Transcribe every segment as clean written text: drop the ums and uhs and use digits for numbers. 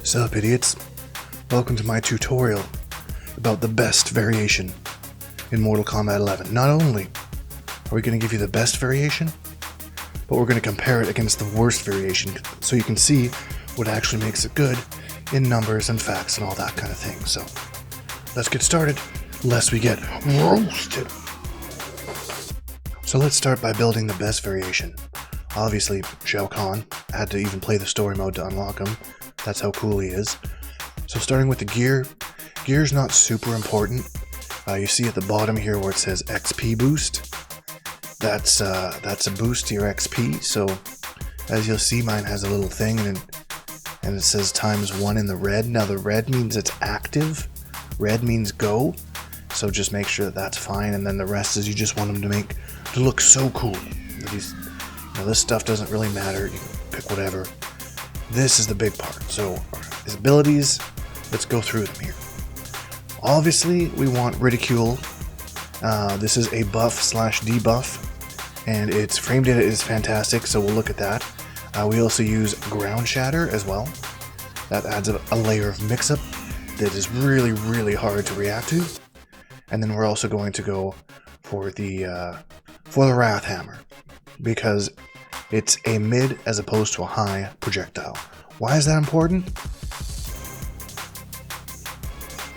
Sup, idiots? Welcome to my tutorial about the best variation in Mortal Kombat 11. Not only are we going to give you the best variation, but we're going to compare it against the worst variation so you can see what actually makes it good in numbers and facts and all that kind of thing. So, let's get started, lest we get roasted. So let's start by building the best variation. Obviously, Shao Kahn had to even play the story mode to unlock him. That's how cool he is. So starting with the gear's not super important. You see at the bottom here where it says XP boost. That's a boost to your XP. So as you'll see, mine has a little thing and it says ×1 in the red. Now the red means it's active. Red means go. So just make sure that that's fine, and then the rest is you just want them to look so cool. This stuff doesn't really matter. You can pick whatever. This is the big part. So his abilities, let's go through them here. Obviously, we want Ridicule. This is a buff/debuff, and its frame data is fantastic, so we'll look at that. We also use Ground Shatter as well. That adds a layer of mix-up that is really, really hard to react to. And then we're also going to go for the Wrath Hammer, because it's a mid as opposed to a high projectile. Why is that important?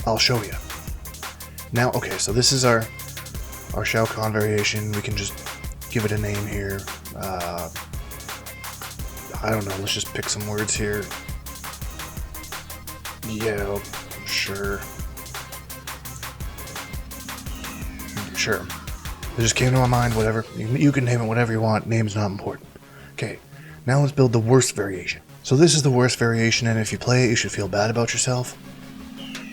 I'll show you. Now, okay, so this is our Shao Kahn variation. We can just give it a name here. I don't know, let's just pick some words here. Yeah, sure. Sure. It just came to my mind, whatever. You can name it whatever you want. Name's not important. Okay, now let's build the worst variation. So this is the worst variation, and if you play it, you should feel bad about yourself.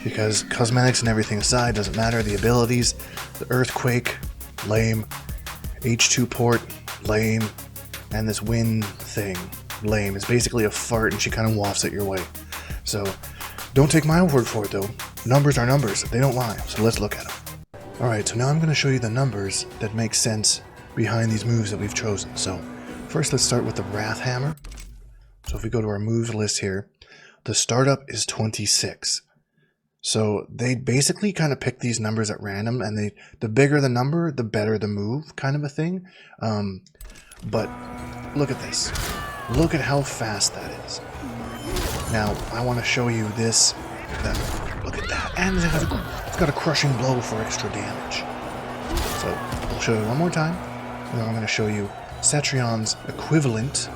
Because cosmetics and everything aside, doesn't matter. The abilities, the Earthquake, lame. H2 port, lame. And this wind thing, lame. It's basically a fart, and she kind of wafts it your way. So, don't take my word for it, though. Numbers are numbers. They don't lie. So let's look at them. Alright, so now I'm going to show you the numbers that make sense behind these moves that we've chosen. So, first let's start with the Wrath Hammer. So if we go to our moves list here, the startup is 26. So they basically kind of pick these numbers at random, and the bigger the number, the better the move, kind of a thing. But look at this. Look at how fast that is. Now, I want to show you this. Look at that. And it's got a crushing blow for extra damage. So I'll show you one more time. And then I'm going to show you Cetrion's equivalent,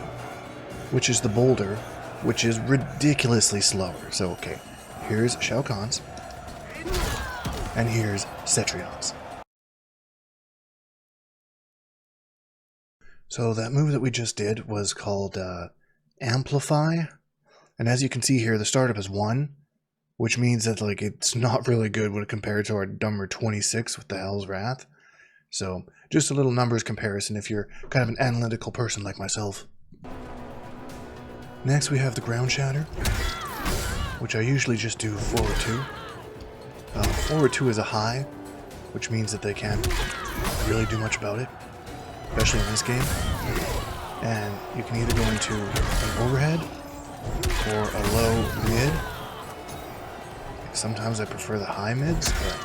which is the boulder, which is ridiculously slower. So, okay, here's Shao Kahn's, and here's Cetrion's. So that move that we just did was called Amplify, and as you can see here, the startup is 1, which means that it's not really good when compared to our number 26 with the Hell's Wrath. So just a little numbers comparison if you're kind of an analytical person like myself. Next we have the Ground Shatter, which I usually just do forward 2. Forward 2 is a high, which means that they can't really do much about it, especially in this game. And you can either go into an overhead or a low mid. Sometimes I prefer the high mids, but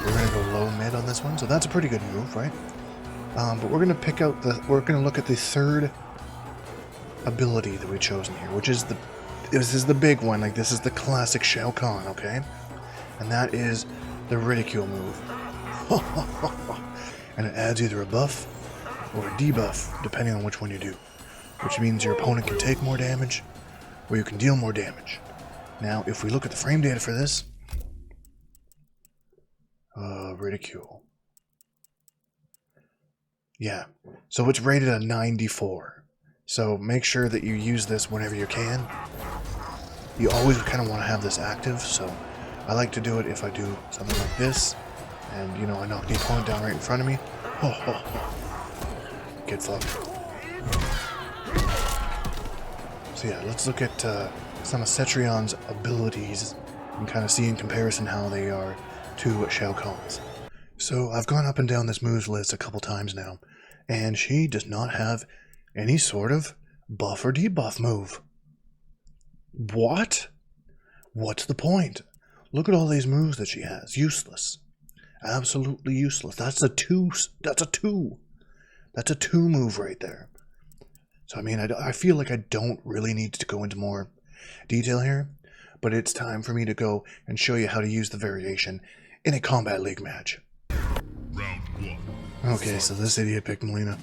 we're going to go low mid on this one. So that's a pretty good move, right? But we're going to we're going to look at the third ability that we've chosen here, which is this is the big one. This is the classic Shao Kahn, okay? And that is the Ridicule move. And it adds either a buff or a debuff, depending on which one you do. Which means your opponent can take more damage, or you can deal more damage. Now, if we look at the frame data for this, Ridicule. Yeah, so it's rated a 94. So make sure that you use this whenever you can. You always kind of want to have this active, so I like to do it if I do something like this, and I knock the opponent down right in front of me. Get fucked. So yeah, let's look at some of Cetrion's abilities and kind of see in comparison how they are to Shao Kahn's. So I've gone up and down this moves list a couple times now, and she does not have any sort of buff or debuff move. What? What's the point? Look at all these moves that she has. Useless. Absolutely useless. That's a 2. That's a 2. That's a 2 move right there. So, I mean, I feel like I don't really need to go into more detail here, but it's time for me to go and show you how to use the variation in a Combat League match. Round 1. Okay, so this idiot picked Melina.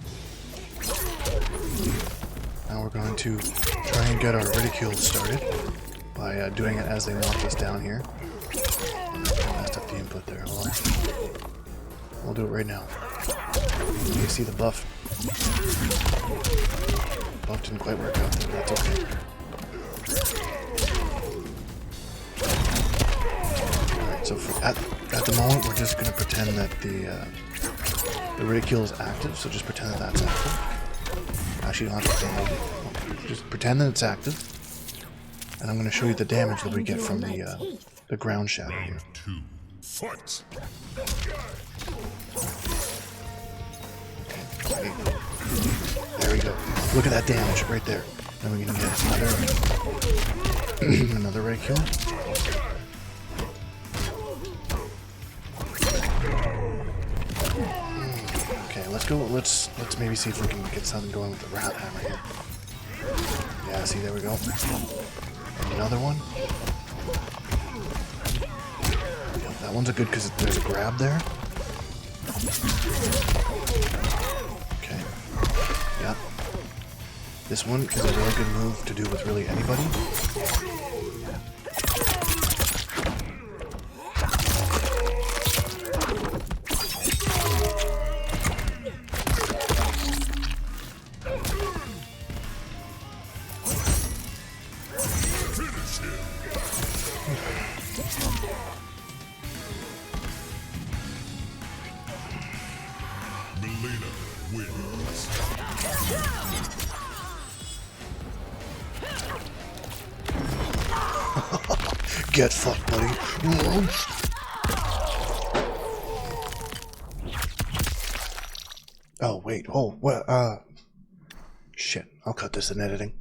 Now we're going to try and get our ridicule started by doing it as they want us down here. I messed up the input there. Hold on. We'll do it right now. You see the buff. Buff didn't quite work out, but that's okay. Alright, so at the moment we're just going to pretend that the ridicule is active, so just pretend that that's active. Actually, you don't have to pretend. Just pretend that it's active. And I'm going to show you the damage that we get from the ground shadow here. Round 2. Fight! Okay. There we go. Look at that damage right there. Then we're going to get another ridicule. Okay, let's go. Let's maybe see if we can get something going with the rat hammer here. Yeah, see, there we go. And another one. Yep, that one's a good because there's a grab there. Okay. Yep. This one is a really good move to do with really anybody. Melina wins. Get fucked, buddy. Oh, wait. Oh, well, shit. I'll cut this in editing.